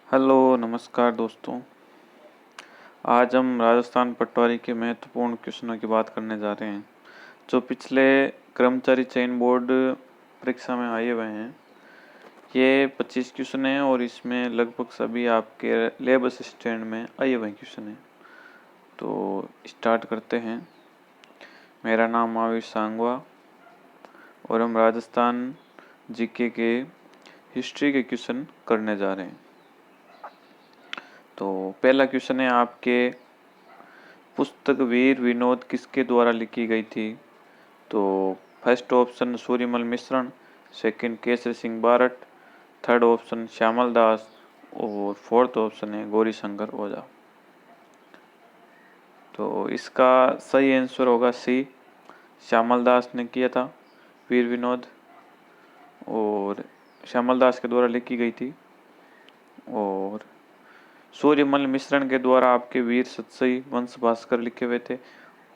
Hello नमस्कार दोस्तों। आज हम राजस्थान पटवारी के महत्वपूर्ण क्वेश्चनों की बात करने जा रहे हैं जो पिछले कर्मचारी चयन बोर्ड परीक्षा में आए हुए हैं। ये 25 क्वेश्चन हैं और इसमें लगभग सभी आपके लैब असिस्टेंट में आए हुए क्वेश्चन हैं। तो स्टार्ट करते हैं। मेरा नाम आयुष सांगवा और हम राजस्थान जीके के हिस्ट्री के क्वेश्चन करने जा रहे हैं। तो पहला क्वेश्चन है आपके पुस्तक वीर विनोद किसके द्वारा लिखी गई थी। तो first option Suryamal Mishran, second Kesari Singh Barhat, third option Shyamal Das और फोर्थ ऑप्शन है गौरी शंकर ओझा। तो इसका सही आंसर होगा सी, श्यामल दास ने किया था वीर विनोद और श्यामल दास के द्वारा लिखी गई थी। और सूर्यमल मिश्रण के द्वारा आपके वीर सतसई वंश भास्कर लिखे हुए थे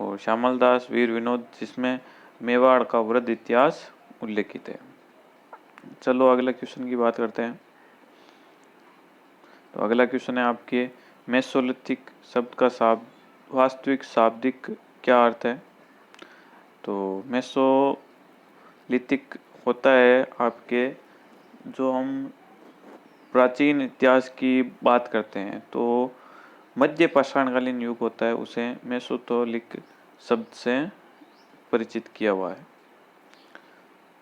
और श्यामल दास वीर विनोद जिसमें मेवाड़ का वृद्ध इतिहास उल्लेखित है। चलो अगला क्वेश्चन की बात करते हैं। तो अगला क्वेश्चन है आपके मेसोलिथिक शब्द का वास्तविक शाब्दिक क्या अर्थ है। तो मेसोलिथिक होता है आपके जो हम प्राचीन इतिहास की बात करते हैं तो मध्य पाषाणकालीन युग होता है, उसे मेसोलिथिक शब्द से परिचित किया हुआ है।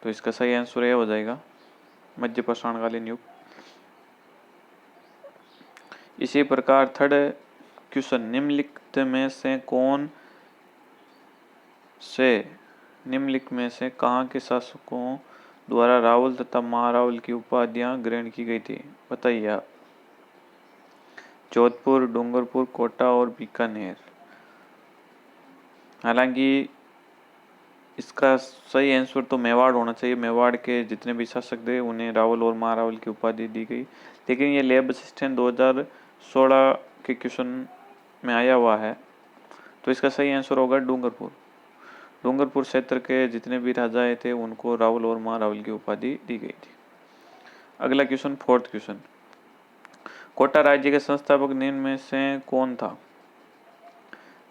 तो इसका सही आंसर यह हो जाएगा मध्य पाषाणकालीन युग। इसी प्रकार थर्ड क्वेश्चन निम्नलिखित में से कहाँ के शासकों द्वारा रावल तथा महारावल की उपाधियां ग्रहण की गई थी, बताइए आप। जोधपुर, डूंगरपुर, कोटा और बीकानेर। हालांकि इसका सही आंसर तो मेवाड़ होना चाहिए। मेवाड़ के जितने भी शासक थे उन्हें रावल और महारावल की उपाधि दी गई, लेकिन ये लैब असिस्टेंट 2016 के क्वेश्चन में आया हुआ है। तो इसका सही आंसर होगा डूंगरपुर। डूंगरपुर क्षेत्र के जितने भी राजाएं थे उनको रावल और महारावल की उपाधि दी गई थी। अगला क्वेश्चन फोर्थ क्वेश्चन, कोटा राज्य के संस्थापक निम्न में से कौन था।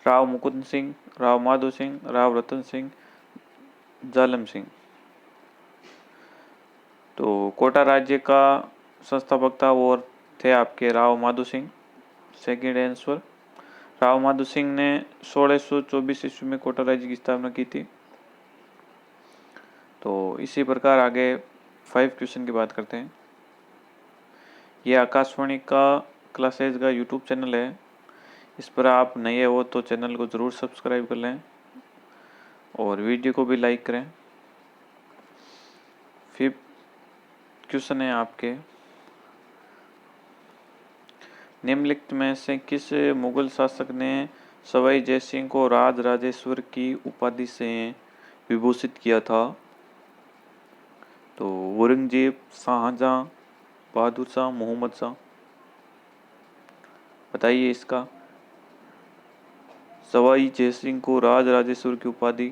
राव मुकुंद सिंह, राव माधो सिंह, राव रतन सिंह, जालम सिंह। तो कोटा राज्य का संस्थापक था वो थे आपके राव माधो सिंह। सेकेंड आंसर, राव माधो सिंह ने 1624 ईस्वी में कोटा राज्य की स्थापना की थी। तो इसी प्रकार आगे 5 क्वेश्चन की बात करते हैं। ये आकाशवाणी का क्लासेज का यूट्यूब चैनल है, इस पर आप नए हो तो चैनल को ज़रूर सब्सक्राइब कर लें और वीडियो को भी लाइक करें। फिफ्थ क्वेश्चन है आपके निम्नलिखित में से किस मुगल शासक ने सवाई जयसिंह को राज राजेश्वर की उपाधि से विभूषित किया था। तो औरंगजेब, शाहजहां, बहादुर शाह, मोहम्मद शाह। बताइए इसका। सवाई जयसिंह को राज राजेश्वर की उपाधि,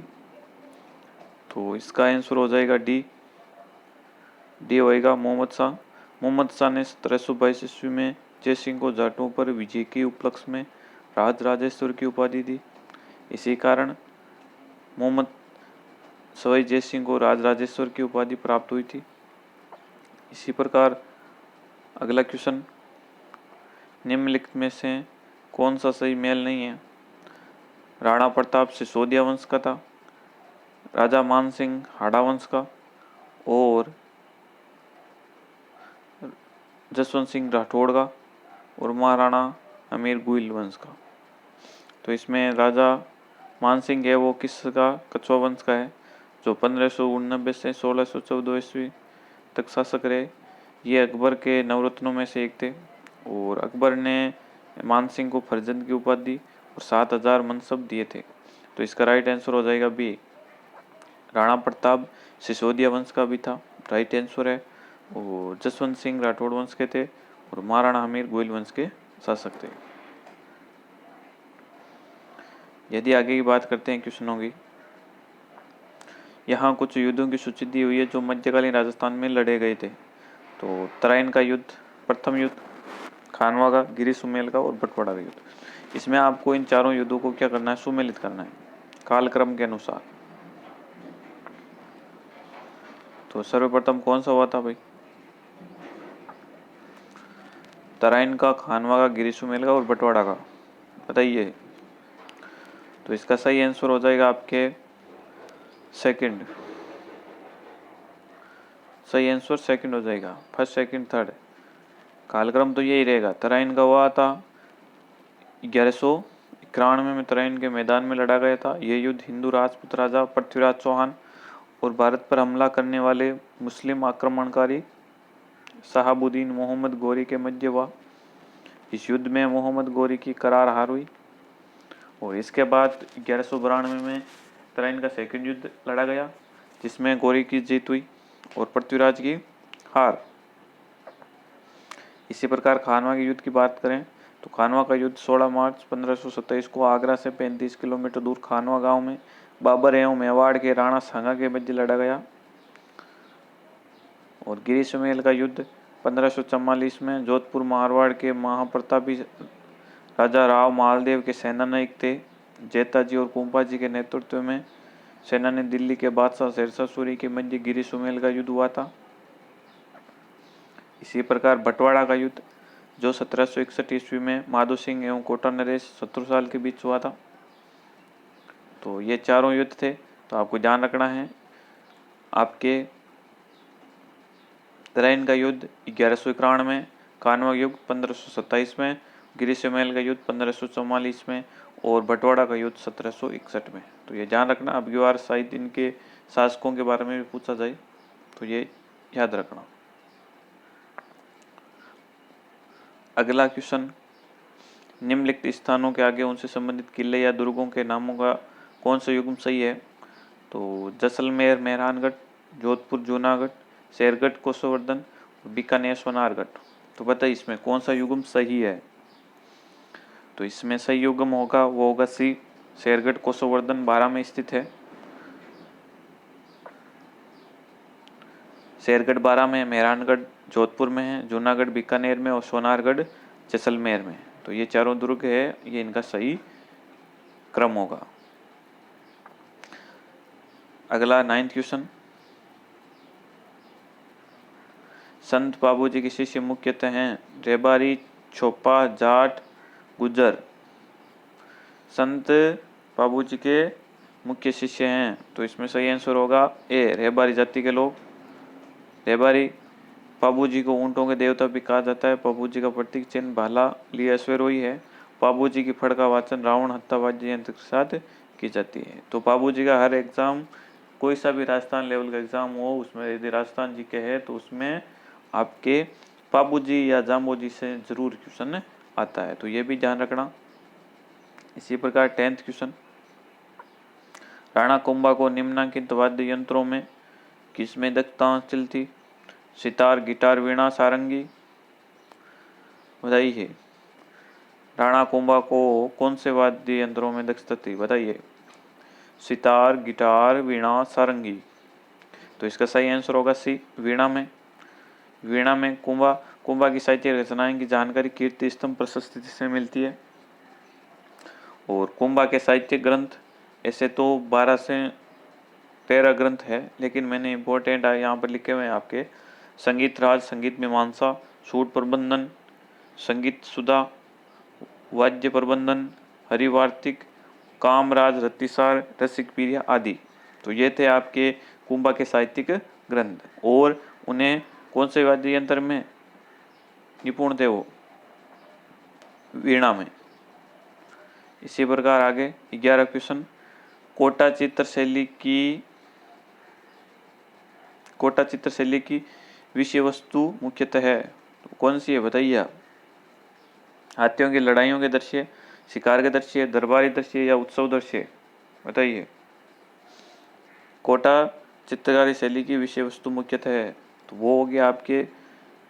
तो इसका आंसर हो जाएगा डी होएगा मोहम्मद शाह। मोहम्मद शाह ने 1722 ईस्वी में जयसिंह को जाटों पर विजय के उपलक्ष्य में राज राजेश्वर की उपाधि दी। इसी कारण मोहम्मद सवाई जयसिंह को राज राजेश्वर की उपाधि प्राप्त हुई थी। इसी प्रकार अगला क्वेश्चन, निम्नलिखित में से कौन सा सही मेल नहीं है। राणा प्रताप सिसोदिया वंश का था, राजा मान सिंह हाड़ा वंश का और जसवंत सिंह राठौड़ का और महाराणा अमीर गुइल वंश का। तो इसमें राजा मान सिंह है वो किसका, कछुआ वंश का है, जो 1589 से 1614 ईस्वी तक शासक रहे। ये अकबर के नवरत्नों में से एक थे और अकबर ने मान सिंह को फरजंद की उपाधि और 7000 मनसब दिए थे। तो इसका राइट आंसर हो जाएगा बी, राणा प्रताप सिसोदिया वंश का भी था, राइट आंसर है। और जसवंत सिंह राठौड़ वंश के थे और महाराणा हमीर गोयल वंश के शासक थे। यदि आगे की बात करते हैं क्वेश्चनों की, यहाँ कुछ युद्धों की सूची दी हुई है जो मध्यकालीन राजस्थान में लड़े गए थे। तो तराइन का युद्ध, प्रथम युद्ध, खानवा का, गिरी सुमेल का और बंटवाड़ा का युद्ध। इसमें आपको इन चारों युद्धों को क्या करना है, सुमेलित करना है कालक्रम के अनुसार। तो सर्वप्रथम कौन सा हुआ था भाई, तराइन का, खानवा का, गिरी सुमेल का और बंटवाड़ा का, बताइए। तो इसका सही आंसर हो जाएगा आपके सेकंड, सही आंसर सेकंड हो जाएगा, फर्स्ट सेकंड थर्ड। कालक्रम तो यही रहेगा। तराइन का हुआ था 1191 में तराइन के मैदान में लड़ा गया था। यह युद्ध हिंदू राजपूत राजा पृथ्वीराज चौहान और भारत पर हमला करने वाले मुस्लिम आक्रमणकारी शहाबुद्दीन मोहम्मद गौरी के मध्य हुआ। इस युद्ध में मोहम्मद गौरी की करार हार हुई और इसके बाद 1192 में तराइन का सेकंड युद्ध लड़ा गया जिसमें गौरी की जीत हुई और पृथ्वीराज की हार। इसी प्रकार खानवा के युद्ध की बात करें तो खानवा का युद्ध 16 मार्च 1527 को आगरा से 35 किलोमीटर दूर खानवा गांव में बाबर एवं मेवाड़ के राणा सांगा के मध्य लड़ा गया। और गिरी सुमेल का युद्ध 1544 में जोधपुर मारवाड़ के महाप्रतापी राजा राव मालदेव के सेनानायक थे जेताजी और कुंपाजी के नेतृत्व में सेना ने दिल्ली के बादशाह शेरशाह सूरी के मध्य गिरी सुमेल का युद्ध हुआ था। इसी प्रकार बंटवाड़ा का युद्ध जो 1761 ईस्वी में माधो सिंह एवं कोटा नरेश शत्रुसाल के बीच हुआ था। तो ये चारों युद्ध थे। तो आपको ध्यान रखना है आपके तराइन का युद्ध 1191 में, खानवा युद्ध 1527 में, गिरी सुमेल का युद्ध 1544 में और बंटवाड़ा का युद्ध 1761 में। तो ये ध्यान रखना, अब की बार शायद इनके शासकों के बारे में भी पूछा जाए तो ये याद रखना। अगला क्वेश्चन, निम्नलिखित स्थानों के आगे उनसे संबंधित किले या दुर्गों के नामों का कौन सा युग्म सही है। तो जैसलमेर मेहरानगढ़, जोधपुर जूनागढ़, शेरगढ़ कोसवर्धन, बीकानेर सोनारगढ़। तो बताइए इसमें कौन सा युग्म सही है। तो इसमें सही युग्म होगा वो होगा सी, शेरगढ़ कोसवर्धन 12 में स्थित है। शेरगढ़ 12 में, मेहरानगढ़ जोधपुर में है, जूनागढ़ बीकानेर में और सोनारगढ़ जैसलमेर में। तो ये चारों दुर्ग है, ये इनका सही क्रम होगा। अगला 9th क्वेश्चन, संत बाबूजी के शिष्य मुख्यतः हैं रेबारी, छोपा, जाट, गुज्जर। संत बाबूजी के मुख्य शिष्य हैं तो इसमें सही आंसर होगा ए, रेबारी जाति के लोग। रेबारी बाबूजी को ऊंटों के देवता भी कहा जाता है। बाबूजी का प्रतीक चिन्ह भाला लिए अश्वरोही है। बाबूजी की फड़ का वाचन रावण हत्या वाद्य यंत्र के साथ की जाती है। तो बाबूजी का हर एग्जाम, कोई सा भी राजस्थान लेवल का एग्जाम हो उसमें यदि राजस्थान जी के है तो उसमें आपके बाबूजी या जाम्बोजी से जरूर क्वेश्चन आता है, तो ये भी ध्यान रखना। इसी प्रकार 10th क्वेश्चन, राणा कुंभा को निम्नलिखित वाद्य यंत्रों में किसमें दक्षता हासिल थी। सितार, गिटार, वीणा, सारंगी। बताइए राणा कुंभा को कौन से वाद्य यंत्रों में दक्षता थी, बताइए। सितार, गिटार, वीणा, सारंगी। तो इसका सही आंसर होगा सी, वीणा में। वीणा में कुंभा की साहित्य रचनाएं की जानकारी कीर्ति स्तंभ प्रशस्ति से मिलती है। और कुंभा के साहित्य ग्रंथ ऐसे तो 12 से 13 ग्रंथ है, लेकिन मैंने इम्पोर्टेंट यहाँ पर लिखे हुए हैं आपके। संगीत राज, संगीत मीमांसा, सूट प्रबंधन, संगीत सुधा, वाद्य प्रबंधन, हरिवार्तिक, कामराज, रतिसार, रसिक पीरिया आदि। तो ये थे आपके कुंभा के साहित्यिक ग्रंथ। और उन्हें कौन से वाद्य यंत्र में निपुण थे वो, वीणा में। इसी प्रकार आगे 11 क्वेश्चन, कोटा चित्र शैली की विषय वस्तु मुख्यतः है तो कौन सी है, बताइए आप। हाथियों की लड़ाइयों के दृश्य, शिकार के दृश्य, दरबारी दृश्य या उत्सव दृश्य, बताइए। कोटा चित्रकारी शैली की विषय वस्तु मुख्यतः है तो वो हो गया आपके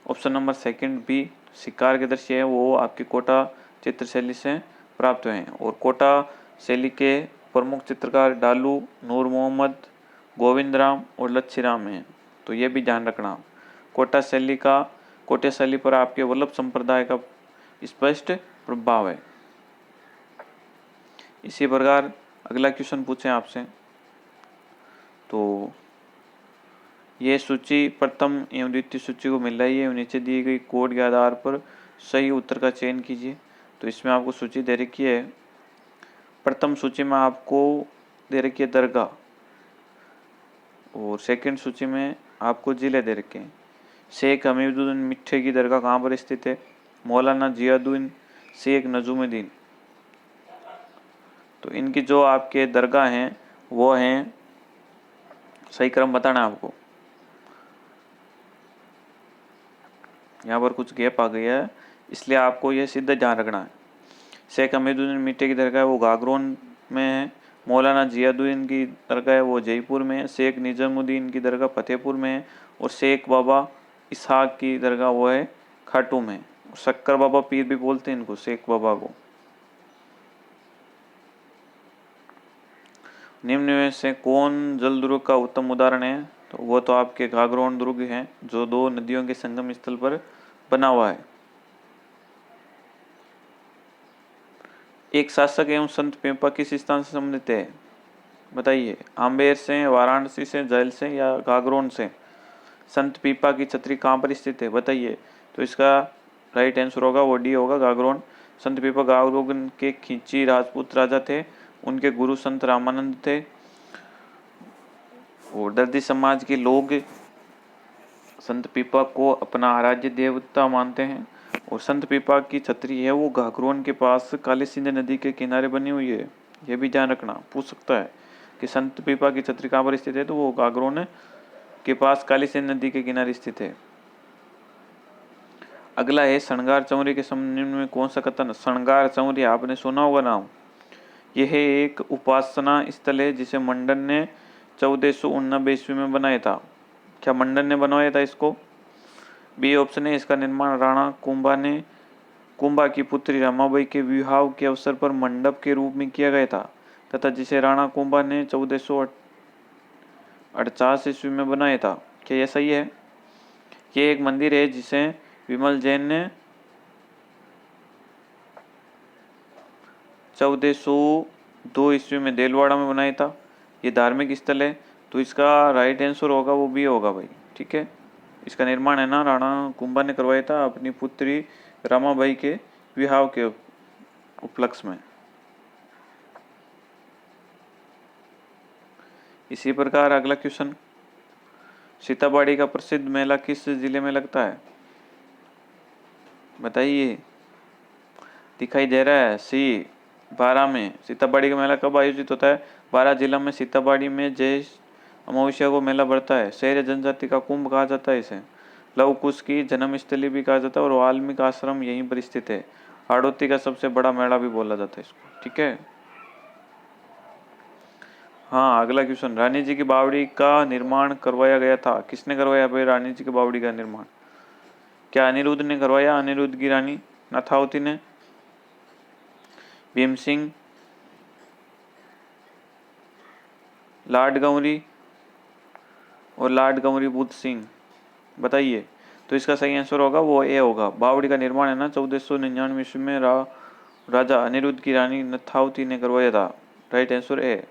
ऑप्शन नंबर सेकंड बी, शिकार के दृश्य है वो आपके कोटा चित्र शैली से प्राप्त हुए हैं। और कोटा शैली के प्रमुख चित्रकार डालू, नूर मोहम्मद, गोविंद राम और लच्छी राम हैं। तो ये भी ध्यान रखना। कोटा शैली पर आपके वल्लभ संप्रदाय का स्पष्ट प्रभाव है। इसी प्रकार अगला क्वेश्चन पूछें आपसे, तो ये सूची प्रथम एवं द्वितीय सूची को मिल रही है, नीचे दिए गई कोड के आधार पर सही उत्तर का चयन कीजिए। तो इसमें आपको सूची दे रखी है। प्रथम सूची में आपको दे रखी है दरगाह, और सेकंड सूची में आपको जिले दे रखे हैं। शेख हमीदुद्दीन मिट्ठे की दरगाह कहाँ पर स्थित है? मौलाना जियाउद्दीन शेख नजमुद्दीन। तो इनकी जो आपके दरगाह हैं वो हैं, सही क्रम बताना है आपको। यहाँ पर कुछ गैप आ गया है, इसलिए आपको यह सीधा ध्यान रखना है। शेख हमीदुद्दीन मिट्टे की दरगाह है वो गागरोन में है। मौलाना जियाउद्दीन की दरगाह है वो जयपुर में है। शेख निजामुद्दीन की दरगाह फतेहपुर में है। और शेख बाबा इसहाक की दरगाह वो है खाटू में। शक्कर बाबा पीर भी बोलते हैं इनको, शेख बाबा को। निम्न में से कौन जल दुर्ग का उत्तम उदाहरण है? तो वो तो आपके घाघरोन दुर्ग है, जो दो नदियों के संगम स्थल पर बना हुआ है। एक शासक एवं संत पेपा किस स्थान से संबंधित है? बताइए। आम्बेर से, वाराणसी से, जैल से या घाघरोन से? संत पीपा की छतरी कहाँ पर स्थित है? बताइए। तो इसका राइट आंसर होगा वो डी होगा, घाघरोन। संत पीपा घाघरोन के खिंची राजपूत राजा थे। उनके गुरु संत रामानंद थे। और दर्दी समाज के लोग संत पीपा को अपना आराध्य देवता मानते हैं। और संत पीपा की छतरी है वो घाघरोन के पास काली सिंध नदी के किनारे बनी हुई है। यह भी ध्यान रखना, पूछ सकता है कि संत पीपा की छतरी कहाँ पर स्थित है, तो वो घाघरोन के पास काली सिंध नदी के किनारे स्थित है। अगला है श्रृंगार चौरी के संबंध में कौन सा कथन? श्रृंगार चौरी आपने सुना होगा नाम। यह एक उपासना स्थल है जिसे मंडन ने 1489 ईस्वी में बनाया था। क्या मंडन ने बनवाया था इसको? बी ऑप्शन है। इसका निर्माण राणा कुंभा की पुत्री रमाबाई के विवाह के अवसर पर मंडप के रूप में किया गया था, तथा जिसे राणा कुंभा ने 1448 ईस्वी में बनाया था। क्या यह सही है? ये एक मंदिर है जिसे विमल जैन ने 1402 ईस्वी में देलवाड़ा में बनाया था। ये धार्मिक स्थल है, तो इसका राइट आंसर होगा वो बी होगा भाई। ठीक है, इसका निर्माण है ना राणा कुंभा ने करवाया था अपनी पुत्री रमाबाई के विवाह के उपलक्ष्य में। इसी प्रकार अगला क्वेश्चन, सीताबाड़ी का प्रसिद्ध मेला किस जिले में लगता है? बताइए। दिखाई दे रहा है सी, 12 में। सीताबाड़ी का मेला कब आयोजित होता है? 12 जिला में सीताबाड़ी में जय अमावस्या को मेला बढ़ता है। शहर जनजाति का कुंभ कहा जाता है इसे। लव कुश की जन्मस्थली भी कहा जाता है, और वाल्मीकि आश्रम यहीं पर स्थित है। हाड़ौती का सबसे बड़ा मेला भी बोला जाता है इसको। ठीक है। हाँ, अगला क्वेश्चन, रानी जी की बावड़ी का निर्माण करवाया गया था। किसने करवाया भाई रानी जी की बावड़ी का निर्माण? क्या अनिरुद्ध ने करवाया? अनिरुद्ध की रानी नथावती ने? भीम सिंह, लाड गंवरी और लाड गंवरी बुद्ध सिंह? बताइए। तो इसका सही आंसर होगा वो ए होगा। बावड़ी का निर्माण है ना 1499 ईस्वी में राजा अनिरुद्ध की रानी नथावती ने करवाया था। Right answer A.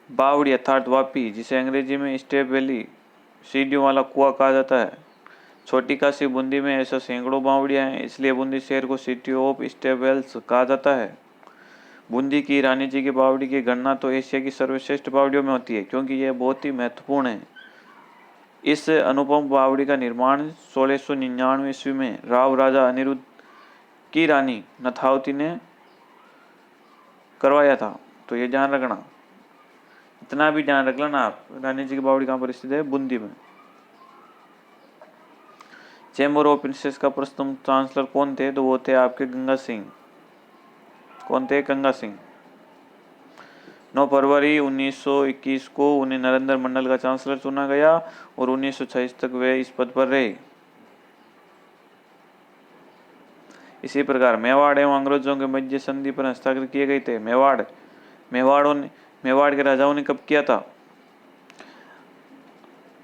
बावड़ी अर्थात वापी, जिसे अंग्रेजी में स्टेप वैली, सीढ़ियों वाला कुआं कहा जाता है। छोटी काशी बूंदी में ऐसा सैकड़ों बावड़ियां हैं, इसलिए बूंदी शहर को सिटी ऑफ स्टेप वेल्स कहा जाता है। बूंदी की रानी जी की बावड़ी की गणना तो एशिया की सर्वश्रेष्ठ बावड़ियों में होती है, क्योंकि यह बहुत ही महत्वपूर्ण है। इस अनुपम बावड़ी का निर्माण 1699 ईस्वी में राव राजा अनिरुद्ध की रानी नथावती ने करवाया था। तो ये ध्यान रखना, इतना भी ध्यान रख लेना आप। रानी जी की बावड़ी कहाँ पर स्थित है? बूंदी में। चैम्बर ऑफ प्रिंसेस का प्रथम चांसलर कौन थे? तो वो थे आपके गंगा सिंह। कौन थे? गंगा सिंह। 9 फरवरी 1921 को उन्हें नरेंद्र मंडल का चांसलर चुना गया, और 1926 तक वे इस पद पर रहे। इसी प्रकार मेवाड़ एवं अंग्रेजों के मध्य संधि पर हस्ताक्षर किए गए थे। मेवाड़ के राजाओं ने कब किया था?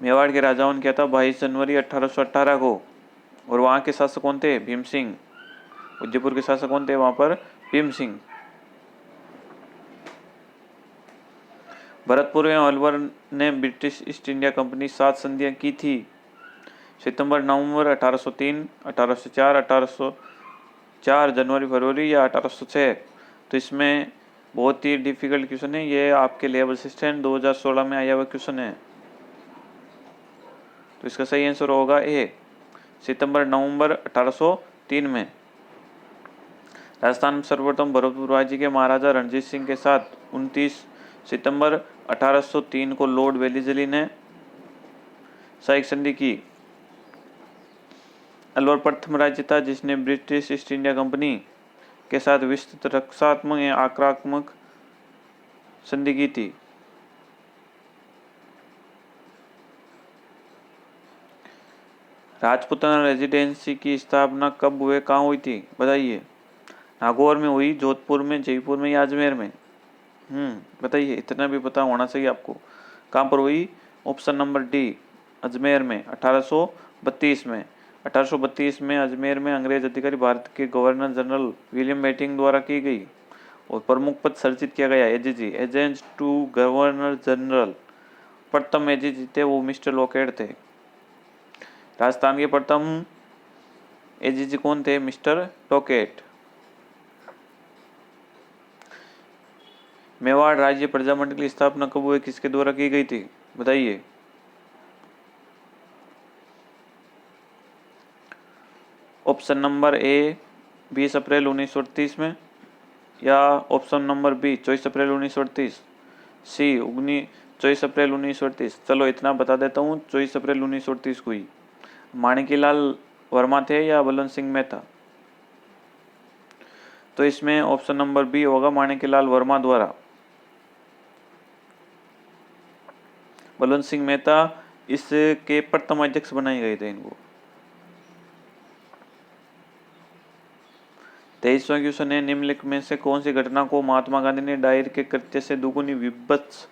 मेवाड़ के राजाओं ने किया था 22 जनवरी 1818 को। और वहाँ के शासक कौन थे? भीम सिंह। उदयपुर के शासक कौन थे वहाँ पर? भीम सिंह। भरतपुर में अलवर ने ब्रिटिश ईस्ट इंडिया कंपनी 7 संधियां की थी। सितंबर नवंबर 1803, 1804, 1804, जनवरी फरवरी या 1806। तो इसमें बहुत ही डिफिकल्ट क्वेश्चन है ये, आपके लेवल असिस्टेंट 2016 में आया हुआ क्वेश्चन है। तो इसका सही आंसर होगा ए, सितंबर नवंबर 1803 में। राजस्थान में सर्वप्रथम भरतपुर राज्य के महाराजा रणजीत सिंह के साथ 29 सितंबर 1803 को लॉर्ड वेलेस्ली ने सहायक संधि की। अलवर प्रथम राज्य था जिसने ब्रिटिश ईस्ट इंडिया कंपनी के साथ विस्तृत रक्षात्मक या आक्रामक संधि की थी। राजपूताना रेजिडेंसी की स्थापना कब हुए, कहाँ हुई थी? बताइए। नागौर में हुई, जोधपुर में, जयपुर में या अजमेर में? बताइए, इतना भी पता होना चाहिए आपको। कहाँ पर हुई? ऑप्शन नंबर डी, अजमेर में, 1832 में। 1832 में अजमेर में अंग्रेज अधिकारी भारत के गवर्नर जनरल विलियम बेंटिंक द्वारा की गई और प्रमुख पद सर्जित किया गया AGG, agent to governor general. प्रथम एजीजी थे वो मिस्टर लॉकेट थे। राजस्थान के प्रथम एजीजी कौन थे? Mister locket. मेवाड़ राज्य प्रजामंडल की स्थापना कब हुई, किसके द्वारा की गई थी? बताइए। ऑप्शन नंबर ए 20 अप्रैल 1938 में, या ऑप्शन नंबर बी 24 अप्रैल 1938, सी 24 अप्रैल 1938। चलो इतना बता देता हूँ, 24 अप्रैल 1938 को हुई। माणिक्यलाल वर्मा थे या बलवंत सिंह मेहता? तो इसमें ऑप्शन नंबर बी होगा, माणिक्यलाल वर्मा द्वारा। बलवंत सिंह मेहता इसके प्रथम अध्यक्ष बनाए गए थे इनको। 23वां क्वेश्चन है, निम्नलिखित में से कौन सी घटना को महात्मा गांधी ने डायर के कृत्य से दुगुनी विभत्स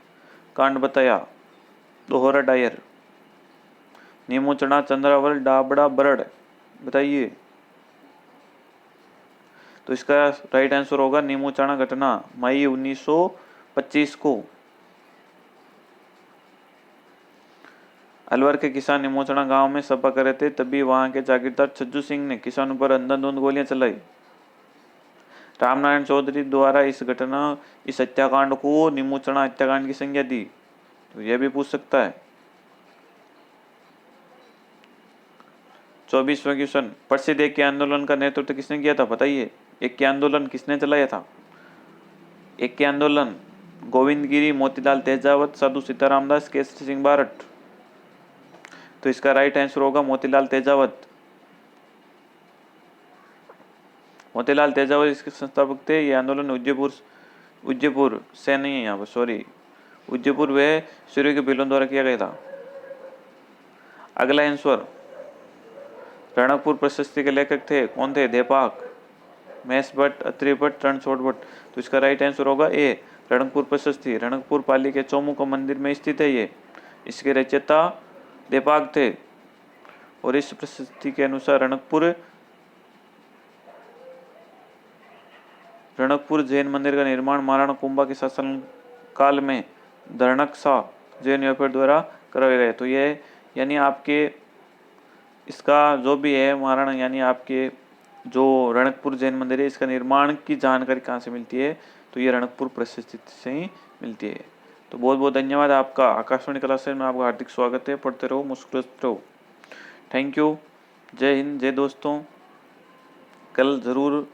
कांड बताया? दोहरा डायर, नीमूचना, चंद्रावल, डाबड़ा, बरड़। बताइए। तो इसका राइट आंसर होगा नीमूचना घटना, मई 1925 को। अलवर के किसान नीमूचना गांव में सभा कर रहे थे, तभी वहां के जागीरदार छज्जू सिंह ने किसानों पर अंधाधुंध गोलियां चलाई। रामनारायण चौधरी द्वारा इस हत्याकांड को नीमूचना हत्याकांड की संज्ञा दी। तो यह भी पूछ सकता है। 24वां क्वेश्चन, प्रसिद्ध एक आंदोलन का नेतृत्व किसने किया था? बताइए। एक के आंदोलन किसने चलाया था? एक के आंदोलन गोविंद गिरी, मोतीलाल तेजावत, साधु सीताराम दास, केसरी सिंह बारट। तो इसका राइट आंसर होगा मोतीलाल तेजावत। मोतीलाल तेजावत इसके संस्थापक थे। ये आंदोलन उदयपुर से नहीं है यहाँ पर, सॉरी, उदयपुर व सूर्य के बिलों द्वारा किया गया था। अगला आंसर, रणकपुर प्रशस्ति के लेखक थे, कौन थे? देपाक, महेश भट्ट, अत्रि भट्ट, रणछोड़ भट्ट। तो इसका राइट आंसर होगा ए, रणकपुर प्रशस्ति। रणकपुर पाली के चौमुखा मंदिर में स्थित है ये। इसके रचयिता देपाक थे। और इस प्रशस्ति के अनुसार रणकपुर जैन मंदिर का निर्माण महाराणा कुंभा के शासन काल में धरणकसा जैन व्यापार द्वारा कराया गया। तो ये यानी आपके इसका जो भी है महाराणा, यानी आपके जो रणकपुर जैन मंदिर है, इसका निर्माण की जानकारी कहाँ से मिलती है? तो ये रणकपुर प्रशस्ति से ही मिलती है। तो बहुत बहुत धन्यवाद आपका। आकाशवाणी क्लासेस में आपका हार्दिक स्वागत है। पढ़ते रहो, मुस्कुराते रहो। Thank you. जय हिंद, जय दोस्तों। कल ज़रूर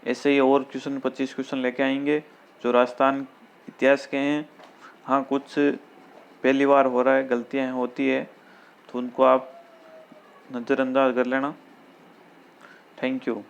ऐसे ही और 25 क्वेश्चन लेके आएंगे जो राजस्थान इतिहास के हैं। हाँ, कुछ पहली बार हो रहा है, गलतियाँ होती है, तो उनको आप नज़रअंदाज कर लेना। Thank you.